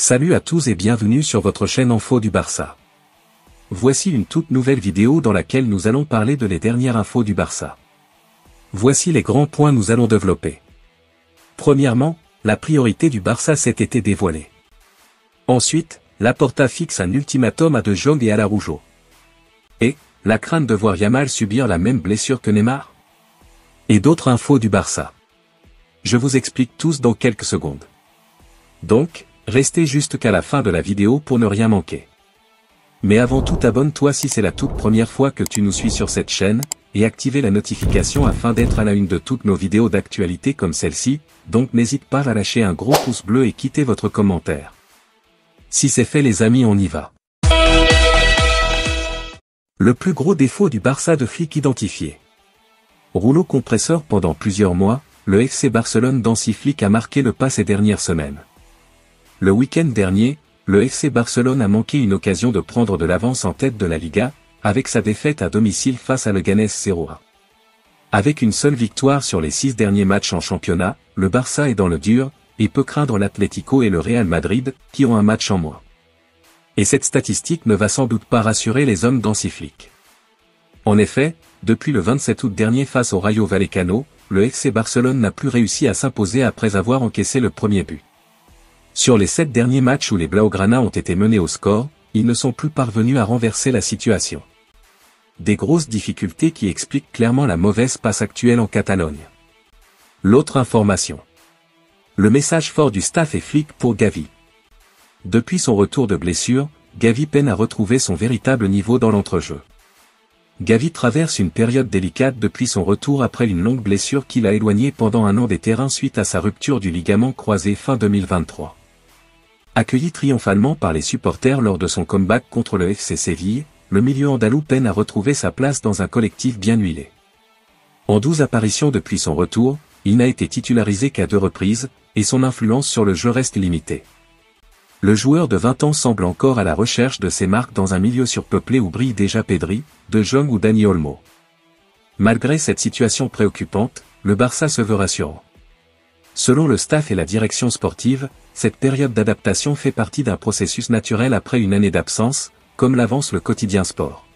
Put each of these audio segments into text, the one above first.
Salut à tous et bienvenue sur votre chaîne Info du Barça. Voici une toute nouvelle vidéo dans laquelle nous allons parler de les dernières infos du Barça. Voici les grands points nous allons développer. Premièrement, la priorité du Barça cet été dévoilée. Ensuite, Laporta fixe un ultimatum à De Jong et à Araujo. Et, la crainte de voir Yamal subir la même blessure que Neymar. Et d'autres infos du Barça. Je vous explique tous dans quelques secondes. Donc, restez jusqu'à la fin de la vidéo pour ne rien manquer. Mais avant tout, abonne-toi si c'est la toute première fois que tu nous suis sur cette chaîne, et activez la notification afin d'être à la une de toutes nos vidéos d'actualité comme celle-ci, donc n'hésite pas à lâcher un gros pouce bleu et quitter votre commentaire. Si c'est fait les amis, on y va. Le plus gros défaut du Barça de Flick identifié. Rouleau compresseur pendant plusieurs mois, le FC Barcelone d'Hansi Flick a marqué le pas ces dernières semaines. Le week-end dernier, le FC Barcelone a manqué une occasion de prendre de l'avance en tête de la Liga, avec sa défaite à domicile face à Leganés 0-1. Avec une seule victoire sur les 6 derniers matchs en championnat, le Barça est dans le dur, et peut craindre l'Atlético et le Real Madrid, qui ont un match en moins. Et cette statistique ne va sans doute pas rassurer les hommes d'Hansi Flick. En effet, depuis le 27 août dernier face au Rayo Vallecano, le FC Barcelone n'a plus réussi à s'imposer après avoir encaissé le premier but. Sur les 7 derniers matchs où les Blaugrana ont été menés au score, ils ne sont plus parvenus à renverser la situation. Des grosses difficultés qui expliquent clairement la mauvaise passe actuelle en Catalogne. L'autre information. Le message fort du staff est Flick pour Gavi. Depuis son retour de blessure, Gavi peine à retrouver son véritable niveau dans l'entrejeu. Gavi traverse une période délicate depuis son retour après une longue blessure qui l'a éloigné pendant un an des terrains suite à sa rupture du ligament croisé fin 2023. Accueilli triomphalement par les supporters lors de son comeback contre le FC Séville, le milieu andalou peine à retrouver sa place dans un collectif bien huilé. En 12 apparitions depuis son retour, il n'a été titularisé qu'à 2 reprises, et son influence sur le jeu reste limitée. Le joueur de 20 ans semble encore à la recherche de ses marques dans un milieu surpeuplé où brillent déjà Pedri, De Jong ou Dani Olmo. Malgré cette situation préoccupante, le Barça se veut rassurant. Selon le staff et la direction sportive, cette période d'adaptation fait partie d'un processus naturel après une année d'absence, comme l'avance le quotidien sport.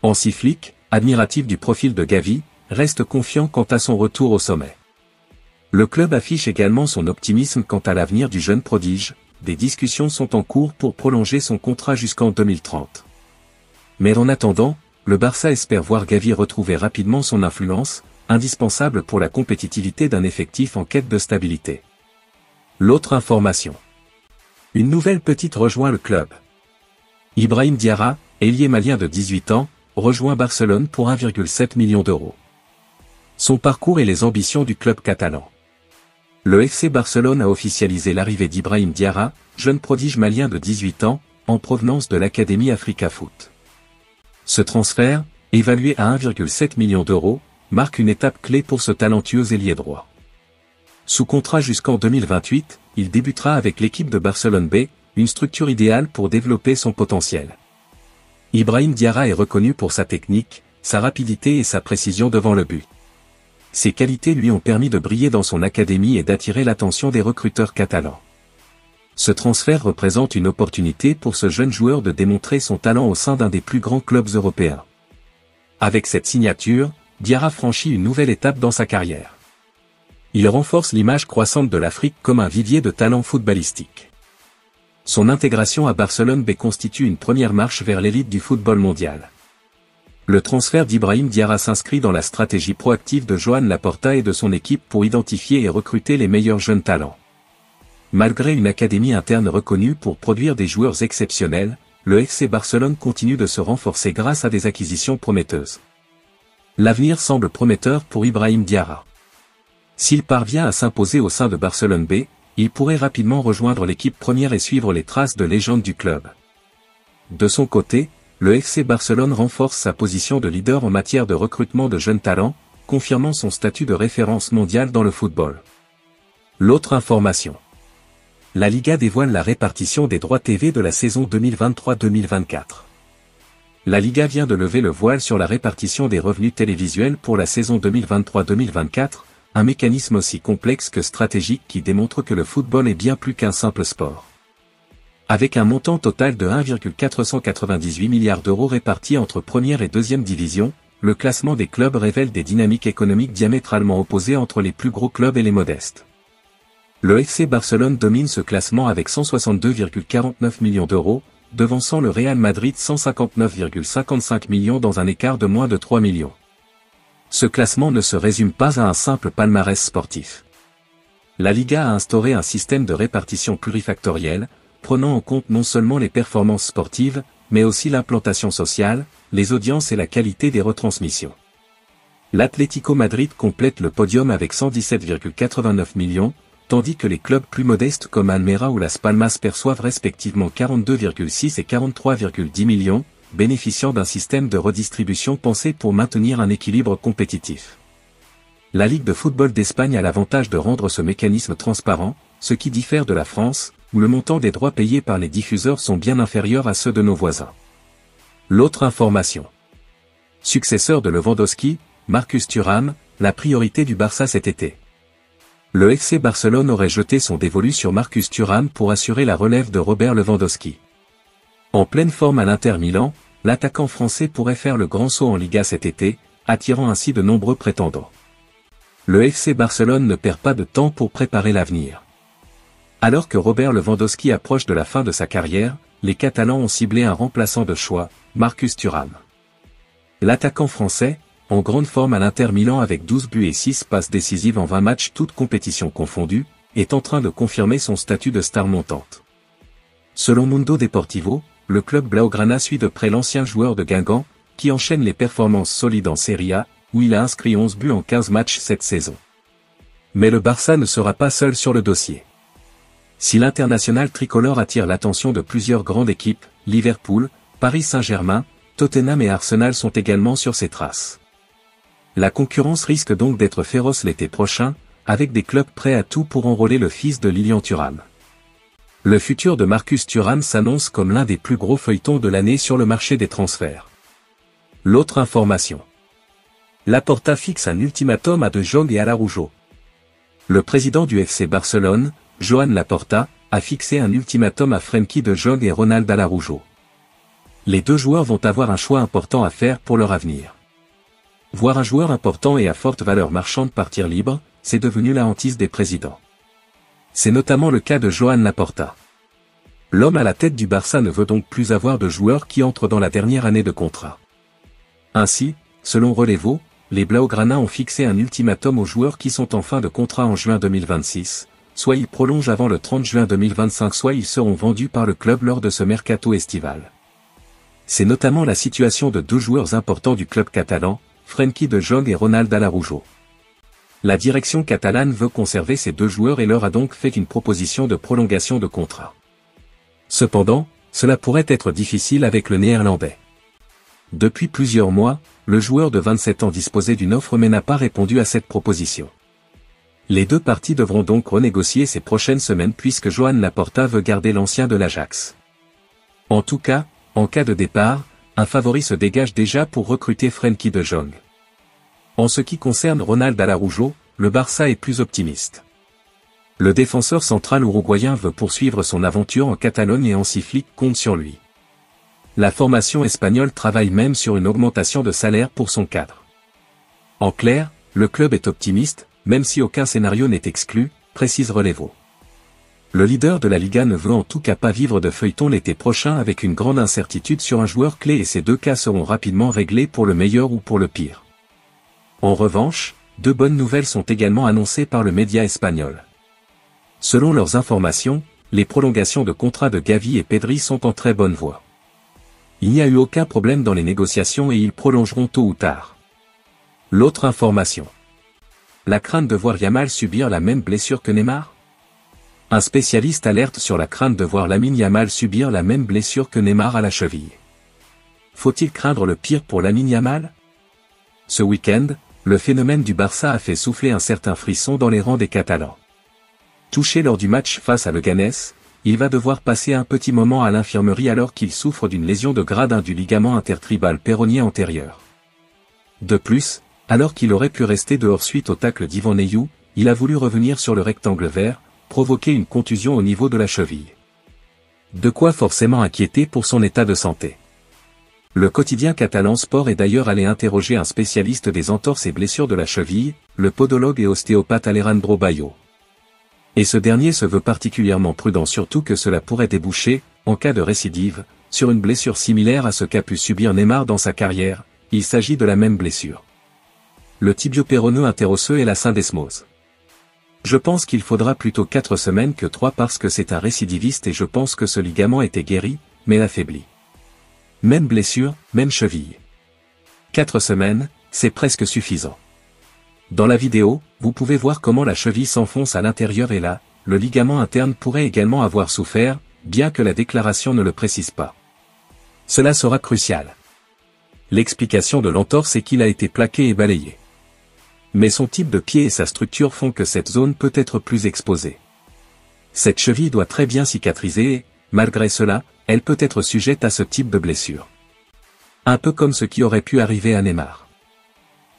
Hansi Flick, admiratif du profil de Gavi, reste confiant quant à son retour au sommet. Le club affiche également son optimisme quant à l'avenir du jeune prodige, des discussions sont en cours pour prolonger son contrat jusqu'en 2030. Mais en attendant, le Barça espère voir Gavi retrouver rapidement son influence, indispensable pour la compétitivité d'un effectif en quête de stabilité. L'autre information. Une nouvelle petite rejoint le club. Ibrahim Diarra, ailier malien de 18 ans, rejoint Barcelone pour 1,7 million d'euros. Son parcours et les ambitions du club catalan. Le FC Barcelone a officialisé l'arrivée d'Ibrahim Diarra, jeune prodige malien de 18 ans, en provenance de l'Académie Africa Foot. Ce transfert, évalué à 1,7 million d'euros, marque une étape clé pour ce talentueux ailier droit. Sous contrat jusqu'en 2028, il débutera avec l'équipe de Barcelone B, une structure idéale pour développer son potentiel. Ibrahim Diarra est reconnu pour sa technique, sa rapidité et sa précision devant le but. Ces qualités lui ont permis de briller dans son académie et d'attirer l'attention des recruteurs catalans. Ce transfert représente une opportunité pour ce jeune joueur de démontrer son talent au sein d'un des plus grands clubs européens. Avec cette signature, Diarra franchit une nouvelle étape dans sa carrière. Il renforce l'image croissante de l'Afrique comme un vivier de talents footballistiques. Son intégration à Barcelone B constitue une première marche vers l'élite du football mondial. Le transfert d'Ibrahim Diarra s'inscrit dans la stratégie proactive de Joan Laporta et de son équipe pour identifier et recruter les meilleurs jeunes talents. Malgré une académie interne reconnue pour produire des joueurs exceptionnels, le FC Barcelone continue de se renforcer grâce à des acquisitions prometteuses. L'avenir semble prometteur pour Ibrahim Diarra. S'il parvient à s'imposer au sein de Barcelone B, il pourrait rapidement rejoindre l'équipe première et suivre les traces de légende du club. De son côté, le FC Barcelone renforce sa position de leader en matière de recrutement de jeunes talents, confirmant son statut de référence mondiale dans le football. L'autre information. La Liga dévoile la répartition des droits TV de la saison 2023-2024. La Liga vient de lever le voile sur la répartition des revenus télévisuels pour la saison 2023-2024, un mécanisme aussi complexe que stratégique qui démontre que le football est bien plus qu'un simple sport. Avec un montant total de 1,498 milliards d'euros répartis entre première et deuxième division, le classement des clubs révèle des dynamiques économiques diamétralement opposées entre les plus gros clubs et les modestes. Le FC Barcelone domine ce classement avec 162,49 millions d'euros, devançant le Real Madrid 159,55 millions dans un écart de moins de 3 millions. Ce classement ne se résume pas à un simple palmarès sportif. La Liga a instauré un système de répartition plurifactoriel, prenant en compte non seulement les performances sportives, mais aussi l'implantation sociale, les audiences et la qualité des retransmissions. L'Atlético Madrid complète le podium avec 117,89 millions, tandis que les clubs plus modestes comme Almeria ou Las Palmas perçoivent respectivement 42,6 et 43,10 millions, bénéficiant d'un système de redistribution pensé pour maintenir un équilibre compétitif. La Ligue de football d'Espagne a l'avantage de rendre ce mécanisme transparent, ce qui diffère de la France, où le montant des droits payés par les diffuseurs sont bien inférieurs à ceux de nos voisins. L'autre information. Successeur de Lewandowski, Marcus Thuram, la priorité du Barça cet été. Le FC Barcelone aurait jeté son dévolu sur Marcus Thuram pour assurer la relève de Robert Lewandowski. En pleine forme à l'Inter Milan, l'attaquant français pourrait faire le grand saut en Liga cet été, attirant ainsi de nombreux prétendants. Le FC Barcelone ne perd pas de temps pour préparer l'avenir. Alors que Robert Lewandowski approche de la fin de sa carrière, les Catalans ont ciblé un remplaçant de choix, Marcus Thuram. L'attaquant français, en grande forme à l'Inter Milan avec 12 buts et 6 passes décisives en 20 matchs toutes compétitions confondues, est en train de confirmer son statut de star montante. Selon Mundo Deportivo, le club blaugrana suit de près l'ancien joueur de Guingamp, qui enchaîne les performances solides en Serie A, où il a inscrit 11 buts en 15 matchs cette saison. Mais le Barça ne sera pas seul sur le dossier. Si l'international tricolore attire l'attention de plusieurs grandes équipes, Liverpool, Paris Saint-Germain, Tottenham et Arsenal sont également sur ses traces. La concurrence risque donc d'être féroce l'été prochain, avec des clubs prêts à tout pour enrôler le fils de Lilian Thuram. Le futur de Marcus Thuram s'annonce comme l'un des plus gros feuilletons de l'année sur le marché des transferts. L'autre information. Laporta fixe un ultimatum à De Jong et à Araujo. Le président du FC Barcelone, Joan Laporta, a fixé un ultimatum à Frenkie de Jong et Ronald Araujo. Les deux joueurs vont avoir un choix important à faire pour leur avenir. Voir un joueur important et à forte valeur marchande partir libre, c'est devenu la hantise des présidents. C'est notamment le cas de Joan Laporta. L'homme à la tête du Barça ne veut donc plus avoir de joueurs qui entrent dans la dernière année de contrat. Ainsi, selon Relevo, les Blaugrana ont fixé un ultimatum aux joueurs qui sont en fin de contrat en juin 2026, soit ils prolongent avant le 30 juin 2025 soit ils seront vendus par le club lors de ce mercato estival. C'est notamment la situation de deux joueurs importants du club catalan, Frenkie de Jong et Ronald Araujo. La direction catalane veut conserver ces deux joueurs et leur a donc fait une proposition de prolongation de contrat. Cependant, cela pourrait être difficile avec le néerlandais. Depuis plusieurs mois, le joueur de 27 ans disposait d'une offre mais n'a pas répondu à cette proposition. Les deux parties devront donc renégocier ces prochaines semaines puisque Joan Laporta veut garder l'ancien de l'Ajax. En tout cas, en cas de départ, un favori se dégage déjà pour recruter Frenkie de Jong. En ce qui concerne Ronald Araujo, le Barça est plus optimiste. Le défenseur central uruguayen veut poursuivre son aventure en Catalogne et Hansi Flick compte sur lui. La formation espagnole travaille même sur une augmentation de salaire pour son cadre. En clair, le club est optimiste, même si aucun scénario n'est exclu, précise Relevo. Le leader de la Liga ne veut en tout cas pas vivre de feuilleton l'été prochain avec une grande incertitude sur un joueur clé et ces deux cas seront rapidement réglés pour le meilleur ou pour le pire. En revanche, deux bonnes nouvelles sont également annoncées par le média espagnol. Selon leurs informations, les prolongations de contrats de Gavi et Pedri sont en très bonne voie. Il n'y a eu aucun problème dans les négociations et ils prolongeront tôt ou tard. L'autre information. La crainte de voir Yamal subir la même blessure que Neymar ? Un spécialiste alerte sur la crainte de voir Lamine Yamal subir la même blessure que Neymar à la cheville. Faut-il craindre le pire pour Lamine Yamal ? Ce week-end, le phénomène du Barça a fait souffler un certain frisson dans les rangs des Catalans. Touché lors du match face à Leganés, il va devoir passer un petit moment à l'infirmerie alors qu'il souffre d'une lésion de grade 1 du ligament intertribal péronien antérieur. De plus, alors qu'il aurait pu rester dehors suite au tacle d'Ivan Neyou, il a voulu revenir sur le rectangle vert, provoquer une contusion au niveau de la cheville. De quoi forcément inquiéter pour son état de santé. Le quotidien catalan Sport est d'ailleurs allé interroger un spécialiste des entorses et blessures de la cheville, le podologue et ostéopathe Alejandro Bayo. Et ce dernier se veut particulièrement prudent, surtout que cela pourrait déboucher, en cas de récidive, sur une blessure similaire à ce qu'a pu subir Neymar dans sa carrière. Il s'agit de la même blessure. Le tibio-péronneux interosseux et la syndesmose. Je pense qu'il faudra plutôt 4 semaines que 3 parce que c'est un récidiviste et je pense que ce ligament était guéri, mais affaibli. Même blessure, même cheville. 4 semaines, c'est presque suffisant. Dans la vidéo, vous pouvez voir comment la cheville s'enfonce à l'intérieur et là, le ligament interne pourrait également avoir souffert, bien que la déclaration ne le précise pas. Cela sera crucial. L'explication de l'entorse est qu'il a été plaqué et balayé. Mais son type de pied et sa structure font que cette zone peut être plus exposée. Cette cheville doit très bien cicatriser et, malgré cela, elle peut être sujette à ce type de blessure. Un peu comme ce qui aurait pu arriver à Neymar.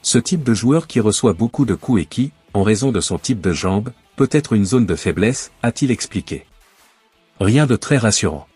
Ce type de joueur qui reçoit beaucoup de coups et qui, en raison de son type de jambe, peut être une zone de faiblesse, a-t-il expliqué. Rien de très rassurant.